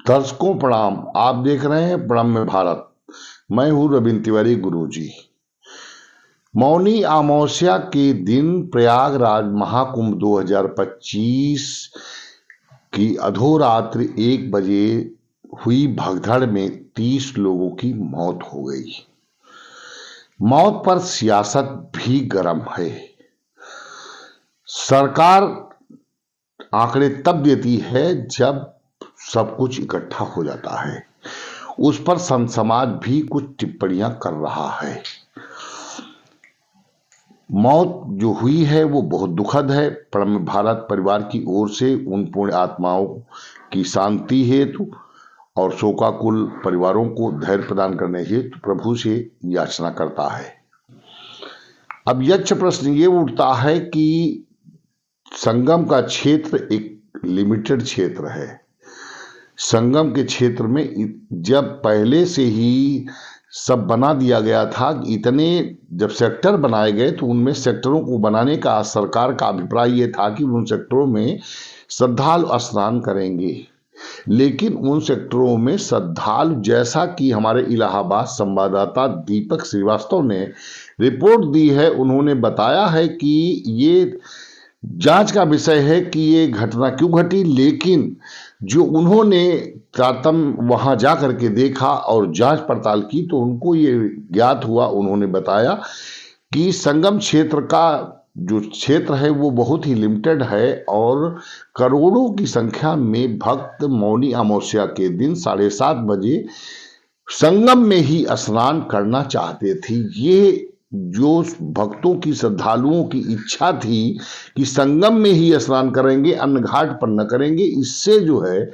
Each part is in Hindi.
दर्शकों प्रणाम। आप देख रहे हैं प्रणम्य भारत। मैं हूं रविंद्र तिवारी गुरुजी। मौनी अमावस्या के दिन प्रयागराज महाकुंभ 2025 की अधोरात्रि 1 बजे हुई भगदड़ में 30 लोगों की मौत हो गई। मौत पर सियासत भी गर्म है। सरकार आंकड़े तब देती है जब सब कुछ इकट्ठा हो जाता है। उस पर संत समाज भी कुछ टिप्पणियां कर रहा है। मौत जो हुई है वो बहुत दुखद है। प्रणम्य भारत परिवार की ओर से उन पुण्य आत्माओं की शांति हेतु और शोकाकुल परिवारों को धैर्य प्रदान करने हेतु प्रभु से याचना करता है। अब यक्ष प्रश्न ये उठता है कि संगम का क्षेत्र एक लिमिटेड क्षेत्र है। संगम के क्षेत्र में जब पहले से ही सब बना दिया गया था, इतने जब सेक्टर बनाए गए तो उनमें सेक्टरों को बनाने का सरकार का अभिप्राय ये था कि उन सेक्टरों में श्रद्धालु स्नान करेंगे। लेकिन उन सेक्टरों में श्रद्धालु, जैसा कि हमारे इलाहाबाद संवाददाता दीपक श्रीवास्तव ने रिपोर्ट दी है, उन्होंने बताया है कि ये जांच का विषय है कि ये घटना क्यों घटी। लेकिन जो उन्होंने तारतम्य वहां जा करके देखा और जांच पड़ताल की तो उनको ये ज्ञात हुआ, उन्होंने बताया कि संगम क्षेत्र का जो क्षेत्र है वो बहुत ही लिमिटेड है और करोड़ों की संख्या में भक्त मौनी अमावस्या के दिन 7:30 बजे संगम में ही स्नान करना चाहते थे। ये जो भक्तों की, श्रद्धालुओं की इच्छा थी कि संगम में ही स्नान करेंगे, अन्य घाट पर न करेंगे, इससे जो है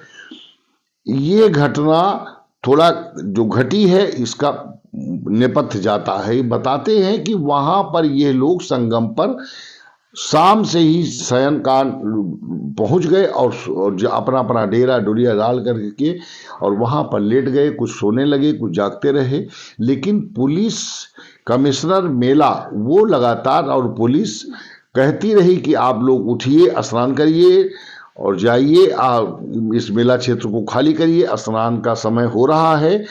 ये घटना थोड़ा जो घटी है इसका नेपथ्य जाता है। बताते हैं कि वहां पर ये लोग संगम पर शाम से ही शयन काल पहुंच गए और अपना अपना डेरा डोरिया डाल करके और वहां पर लेट गए। कुछ सोने लगे, कुछ जागते रहे। लेकिन पुलिस कमिश्नर मेला वो लगातार और पुलिस कहती रही कि आप लोग उठिए, स्नान करिए और जाइए, इस मेला क्षेत्र को खाली करिए, स्नान का समय हो रहा है,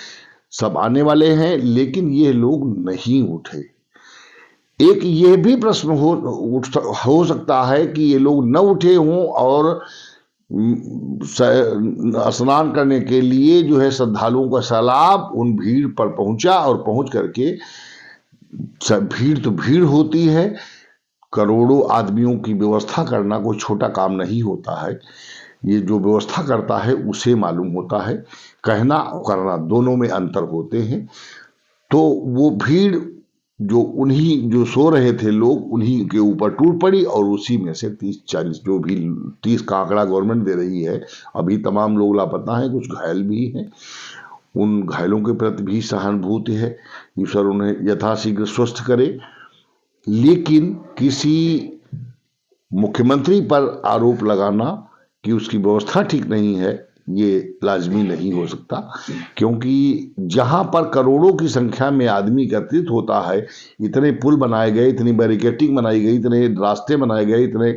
सब आने वाले हैं। लेकिन ये लोग नहीं उठे। एक ये भी प्रश्न हो सकता है कि ये लोग न उठे हों और स्नान करने के लिए जो है श्रद्धालुओं का सैलाब उन भीड़ पर पहुंचा और पहुंच करके भीड़ तो भीड़ होती है। करोड़ों आदमियों की व्यवस्था करना कोई छोटा काम नहीं होता है। ये जो व्यवस्था करता है उसे मालूम होता है। कहना और करना दोनों में अंतर होते हैं। तो वो भीड़ जो सो रहे थे लोग, उन्हीं के ऊपर टूट पड़ी और उसी में से 30-40 जो भी 30 का आंकड़ा गवर्नमेंट दे रही है। अभी तमाम लोग लापता हैं, कुछ घायल भी हैं। उन घायलों के प्रति भी सहानुभूति है। ईश्वर उन्हें यथाशीघ्र स्वस्थ करे। लेकिन किसी मुख्यमंत्री पर आरोप लगाना कि उसकी व्यवस्था ठीक नहीं है, ये लाजमी नहीं हो सकता। क्योंकि जहां पर करोड़ों की संख्या में आदमी एकत्रित होता है, इतने पुल बनाए गए, इतनी बैरिकेटिंग बनाई गई, इतने रास्ते बनाए गए, इतने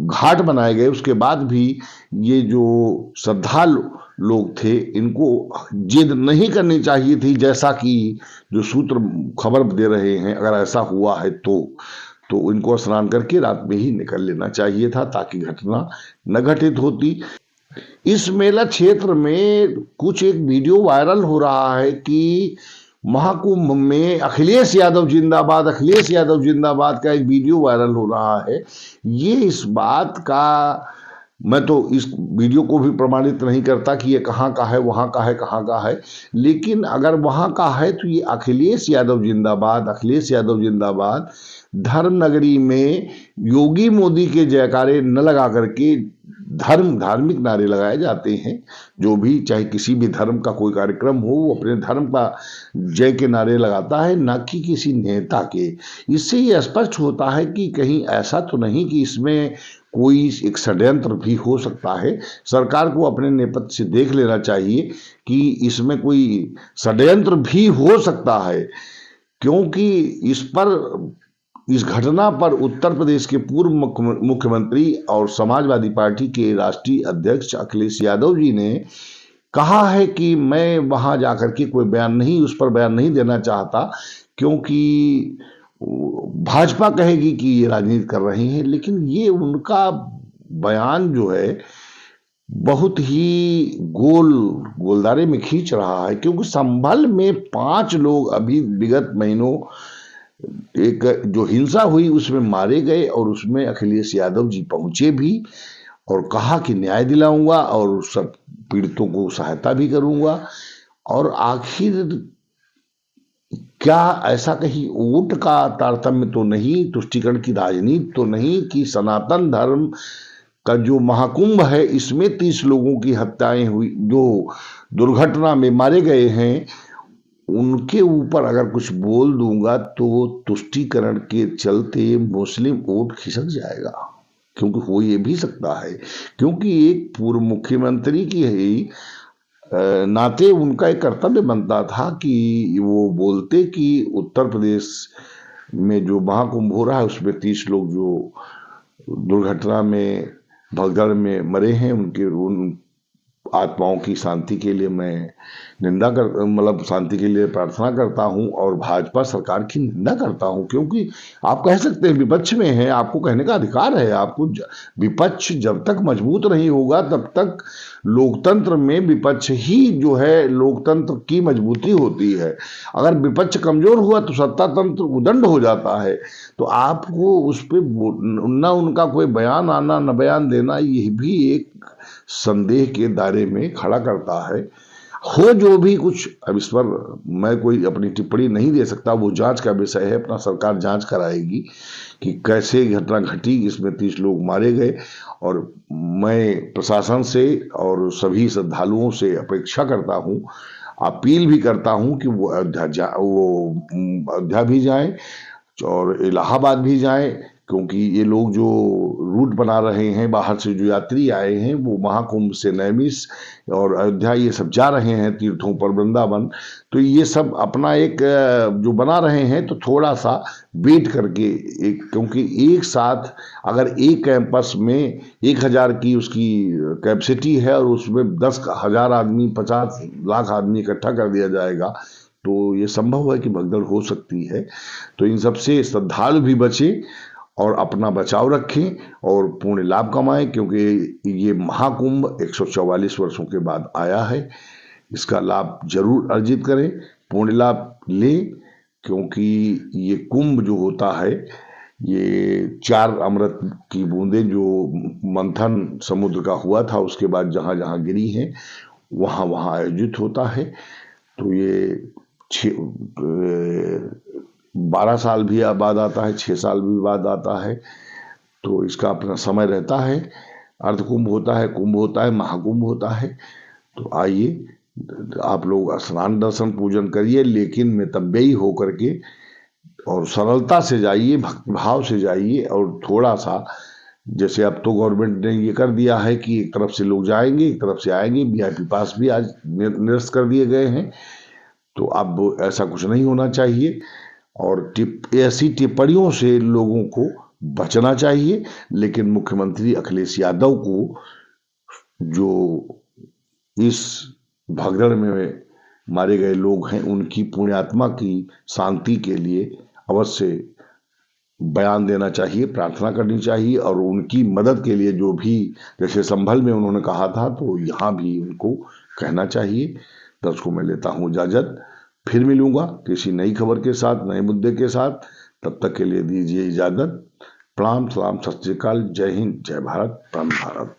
घाट बनाए गए, उसके बाद भी ये जो श्रद्धालु लोग थे इनको जिद नहीं करनी चाहिए थी, जैसा कि जो सूत्र खबर दे रहे हैं। अगर ऐसा हुआ है तो इनको स्नान करके रात में ही निकल लेना चाहिए था ताकि घटना न घटित होती। इस मेला क्षेत्र में कुछ एक वीडियो वायरल हो रहा है कि महाकुंभ में अखिलेश यादव जिंदाबाद, अखिलेश यादव जिंदाबाद का एक वीडियो वायरल हो रहा है। ये इस बात का, मैं तो इस वीडियो को भी प्रमाणित नहीं करता कि ये कहाँ का है, वहाँ का है, कहाँ का है। लेकिन अगर वहाँ का है तो ये अखिलेश यादव जिंदाबाद, अखिलेश यादव जिंदाबाद धर्म नगरी में योगी मोदी के जयकारे न लगा करके धार्मिक नारे लगाए जाते हैं। जो भी, चाहे किसी भी धर्म का कोई कार्यक्रम हो, वो अपने धर्म का जय के नारे लगाता है, न कि किसी नेता के। इससे ये स्पष्ट होता है कि कहीं ऐसा तो नहीं कि इसमें कोई एक षड्यंत्र भी हो सकता है। सरकार को अपने नेपथ्य से देख लेना चाहिए कि इसमें कोई षड्यंत्र भी हो सकता है। क्योंकि इस घटना पर उत्तर प्रदेश के पूर्व मुख्यमंत्री और समाजवादी पार्टी के राष्ट्रीय अध्यक्ष अखिलेश यादव जी ने कहा है कि मैं वहां जाकर के कोई बयान नहीं, उस पर बयान नहीं देना चाहता, क्योंकि भाजपा कहेगी कि ये राजनीति कर रहे हैं। लेकिन ये उनका बयान जो है बहुत ही गोलदारे में खींच रहा है, क्योंकि संभल में 5 लोग अभी विगत महीनों एक जो हिंसा हुई उसमें मारे गए, और उसमें अखिलेश यादव जी पहुंचे भी और कहा कि न्याय दिलाऊंगा और सब पीड़ितों को सहायता भी करूंगा। और आखिर क्या ऐसा कहीं वोट का तारतम्य तो नहीं, तुष्टीकरण की राजनीति तो नहीं, कि सनातन धर्म का जो महाकुंभ है इसमें 30 लोगों की हत्याएं हुई, जो दुर्घटना में मारे गए हैं, उनके ऊपर अगर कुछ बोल दूंगा तो तुष्टीकरण के चलते मुस्लिम वोट खिसक जाएगा। क्योंकि हो ये भी सकता है, क्योंकि एक पूर्व मुख्यमंत्री की ही नाते उनका एक कर्तव्य बनता था कि वो बोलते कि उत्तर प्रदेश में जो महाकुंभ हो रहा है उसमें 30 लोग जो दुर्घटना में भगदड़ में मरे हैं, उन आत्माओं की शांति के लिए मैं शांति के लिए प्रार्थना करता हूं और भाजपा सरकार की निंदा करता हूं। क्योंकि आप कह सकते हैं विपक्ष में हैं, आपको कहने का अधिकार है, आपको विपक्ष जब तक मजबूत नहीं होगा तब तक लोकतंत्र में विपक्ष ही जो है लोकतंत्र की मजबूती होती है। अगर विपक्ष कमजोर हुआ तो सत्ता तंत्र उदंड हो जाता है। तो आपको उस पर न उनका कोई बयान आना न बयान देना, यह भी एक संदेह के दायरे में खड़ा करता है। हो जो भी कुछ, अब इस पर मैं कोई अपनी टिप्पणी नहीं दे सकता, वो जांच का विषय है, अपना सरकार जांच कराएगी कि कैसे घटना घटी, इसमें 30 लोग मारे गए। और मैं प्रशासन से और सभी श्रद्धालुओं से अपेक्षा करता हूं, अपील भी करता हूं कि वो अयोध्या भी जाएं और इलाहाबाद भी जाएं, क्योंकि ये लोग जो रूट बना रहे हैं, बाहर से जो यात्री आए हैं वो महाकुंभ से नैमिष और अयोध्या ये सब जा रहे हैं तीर्थों पर, वृंदावन, तो ये सब अपना एक जो बना रहे हैं, तो थोड़ा सा वेट करके क्योंकि एक साथ अगर एक कैंपस में 1000 की उसकी कैपेसिटी है और उसमें 10,000 आदमी 50 लाख आदमी इकट्ठा कर दिया जाएगा तो ये संभव है कि भगदड़ हो सकती है। तो इन सबसे श्रद्धालु भी बचे और अपना बचाव रखें और पूर्ण लाभ कमाएं, क्योंकि ये महाकुंभ 144 वर्षों के बाद आया है। इसका लाभ जरूर अर्जित करें, पूर्ण लाभ लें, क्योंकि ये कुंभ जो होता है, ये 4 अमृत की बूंदें जो मंथन समुद्र का हुआ था उसके बाद जहां जहां गिरी हैं वहां वहां आयोजित होता है। तो ये 12 साल भी बाद आता है, 6 साल भी बाद आता है, तो इसका अपना समय रहता है। अर्धकुंभ होता है, कुंभ होता है, महाकुंभ होता है। तो आइए आप लोग स्नान दर्शन पूजन करिए, लेकिन मितव्ययी होकर के और सरलता से जाइए, भक्तिभाव से जाइए। और थोड़ा सा जैसे अब तो गवर्नमेंट ने ये कर दिया है कि एक तरफ से लोग जाएंगे एक तरफ से आएंगे, VIP पास भी आज निरस्त कर दिए गए हैं, तो अब ऐसा कुछ नहीं होना चाहिए। और ऐसी टिप्पणियों से लोगों को बचना चाहिए। लेकिन मुख्यमंत्री अखिलेश यादव को जो इस भगदड़ में मारे गए लोग हैं उनकी पुण्यात्मा की शांति के लिए अवश्य बयान देना चाहिए, प्रार्थना करनी चाहिए, और उनकी मदद के लिए जो भी जैसे संभल में उन्होंने कहा था तो यहाँ भी उनको कहना चाहिए। दर्शकों मैं लेता हूँ इजाजत, फिर मिलूंगा किसी नई खबर के साथ, नए मुद्दे के साथ। तब तक के लिए दीजिए इजाजत। प्रणाम, सलाम, सत श्री अकाल, जय हिंद, जय भारत, परम भारत।